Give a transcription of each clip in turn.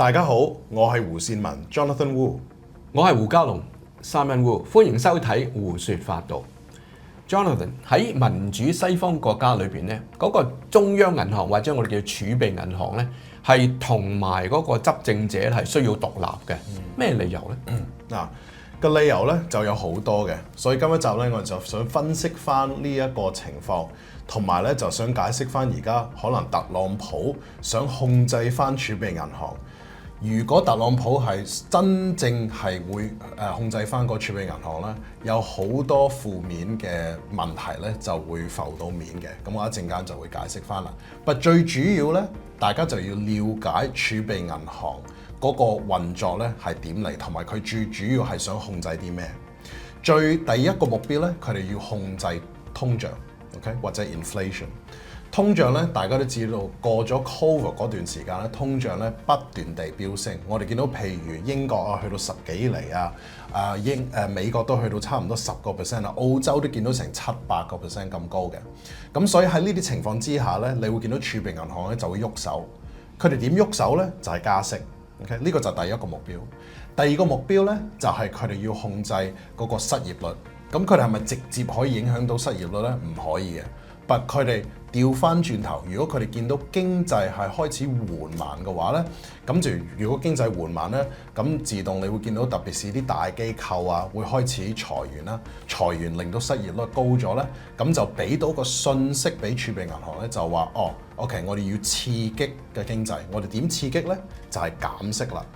大家好，我係胡善文 Jonathan Wu， 我係胡嘉龍 Simon Wu， 歡迎收睇胡說法道。Jonathan， 喺民主西方國家裏邊咧，嗰個中央銀行或者我哋叫儲備銀行咧，係同埋嗰個執政者係需要獨立嘅。咩理由咧？嗱個理由咧就有好多嘅，所以今一集咧我就想分析翻呢一個情況，同埋咧就想解釋翻而家可能特朗普想控制翻儲備銀行。如果特朗普係真正係會控制翻個儲備銀行咧，有好多負面嘅問題咧就會浮到面嘅。咁我一陣間就會解釋翻啦。但最主要咧，大家就要了解儲備銀行嗰個運作咧係點嚟，同埋佢最主要係想控制啲咩？第一個目標咧，佢哋要控制通脹 ，OK 或者 inflation。通脹咧，大家都知道過咗 Covid 嗰段時間咧，通脹咧不斷地飆升。我哋見到譬如英國啊，去到10幾厘啊，美國都去到差唔多10%啊，澳洲都見到成700%咁高嘅。咁所以喺呢啲情況之下咧，你會見到儲備銀行咧就會喐手。佢哋點喐手咧？就係加息。OK， 呢個就係第一個目標。第二個目標咧，就係佢哋要控制嗰個失業率。咁佢哋係咪直接可以影響到失業率咧？唔可以嘅。但佢哋調翻轉頭，如果佢哋見到經濟係開始緩慢嘅話咧，咁就如果經濟緩慢咧，咁自動你會見到特別是啲大機構啊，會開始裁員啦，裁員令到失業率高咗咧，咁就俾到個訊息俾儲備銀行咧，就話OK， 我哋要刺激嘅經濟，我哋點刺激咧？就係減息啦。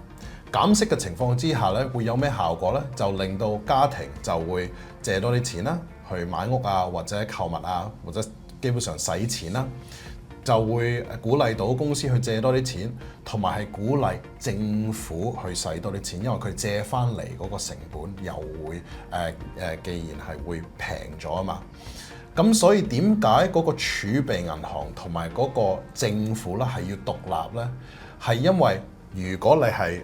減息嘅情況之下咧，會有咩效果咧？就令到家庭就會借多啲錢啦，去買屋啊，或者購物啊，或者基本上使錢啦，就會鼓勵到公司去借多啲錢，同埋係鼓勵政府去使多啲錢，因為佢借翻嚟嗰個成本又會既然係會平咗啊嘛。咁所以點解嗰個儲備銀行同埋嗰個政府咧係要獨立咧？係因為如果你係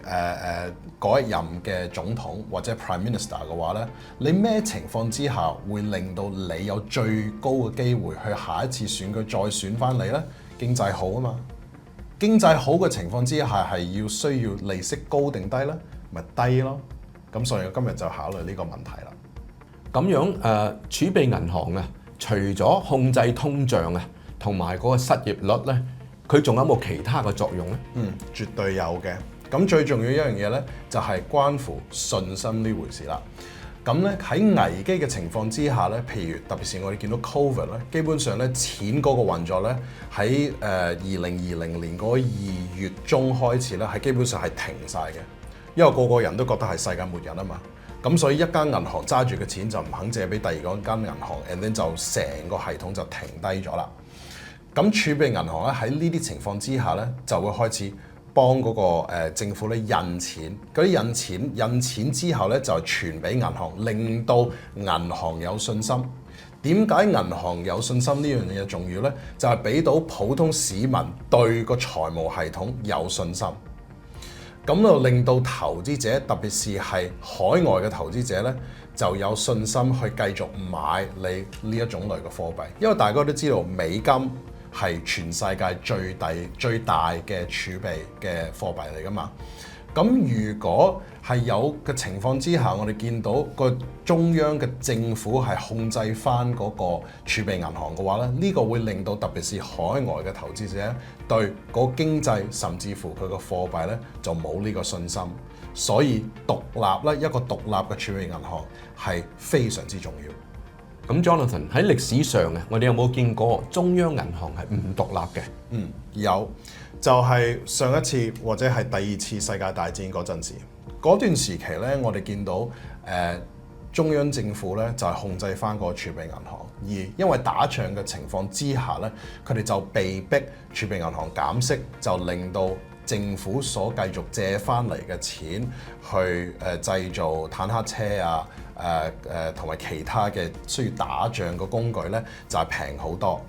嗰一任嘅總統或者 Prime Minister 嘅話咧，你咩情況之下會令到你有最高嘅機會去下一次選舉再選翻你咧？經濟好啊嘛，經濟好嘅情況之下係需要利息高定低咧？咪低咯。咁所以我今日就考慮呢個問題啦。咁樣儲備銀行啊，除咗控制通脹啊，同埋嗰個失業率咧，佢仲有冇其他嘅作用咧？絕對有嘅。咁最重要一樣嘢咧，就係關乎信心呢回事啦。咁咧喺危機嘅情況之下咧，譬如特別是我哋見到 Covid 咧，基本上咧錢嗰個運作咧喺2020年嗰2月中開始咧，係基本上係停晒嘅，因為個個人都覺得係世界末日啊嘛。咁所以一間銀行揸住嘅錢就唔肯借俾第二間銀行 and then 就成個系統就停低咗啦。咁儲備銀行咧喺呢啲情況之下咧，就會開始幫嗰個政府咧印錢，嗰啲印錢之後咧就傳俾銀行，令到銀行有信心。點解銀行有信心呢樣嘢重要咧？就係俾到普通市民對個財務系統有信心，咁就令到投資者，特別是係海外嘅投資者咧，就有信心去繼續買你呢一種類嘅貨幣，因為大家都知道美金係全世界最大嘅儲備嘅貨幣嚟㗎嘛。咁如果係有嘅情況之下，我哋見到個中央嘅政府係控制翻嗰個儲備銀行嘅話咧，呢個會令到特別是海外嘅投資者對嗰個經濟甚至乎佢個貨幣咧就冇呢個信心。所以獨立咧，一個獨立嘅儲備銀行係非常之重要。咁 Jonathan 喺歷史上啊，我哋有冇見過中央銀行係唔獨立嘅？有，就係上一次或者係第二次世界大戰嗰陣時，嗰段時期咧，我哋見到中央政府咧就係控制翻個儲備銀行，而因為打仗嘅情況之下咧，佢哋就被逼儲備銀行減息，就令到政府所繼續借翻嚟嘅錢去製造坦克車啊，同埋其他嘅需要打仗嘅工具咧，就係平好多。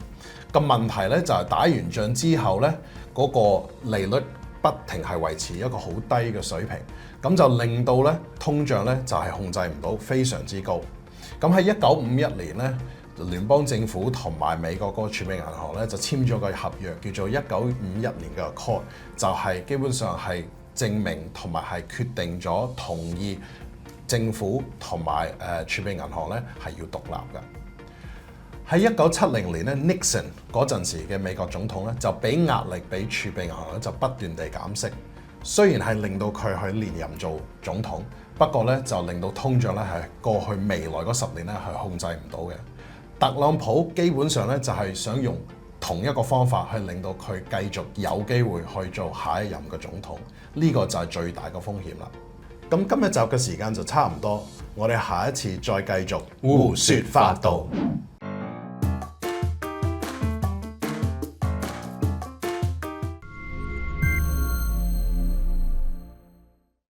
個問題咧就係打完仗之後咧，嗰個利率不停係維持一個好低嘅水平，咁就令到咧通脹咧就係控制唔到，非常之高。咁喺1951年咧，聯邦政府同埋美國嗰個儲備銀行咧就簽咗個合約，叫做1951年嘅 Accord，就係基本上係證明同埋係決定咗同意政府同埋儲備銀行咧係要獨立嘅。喺1970年咧 Nixon 嗰陣時嘅美國總統咧就俾壓力俾儲備銀行咧就不斷地減息，雖然係令到佢去連任做總統，不過咧就令到通脹咧係過去未來嗰10年咧係控制唔到嘅。特朗普基本上咧就係想用同一個方法去令到佢繼續有機會去做下一任嘅總統，呢個就係最大嘅風險啦。咁今日集嘅時間就差唔多，我哋下一次再繼續胡說八道。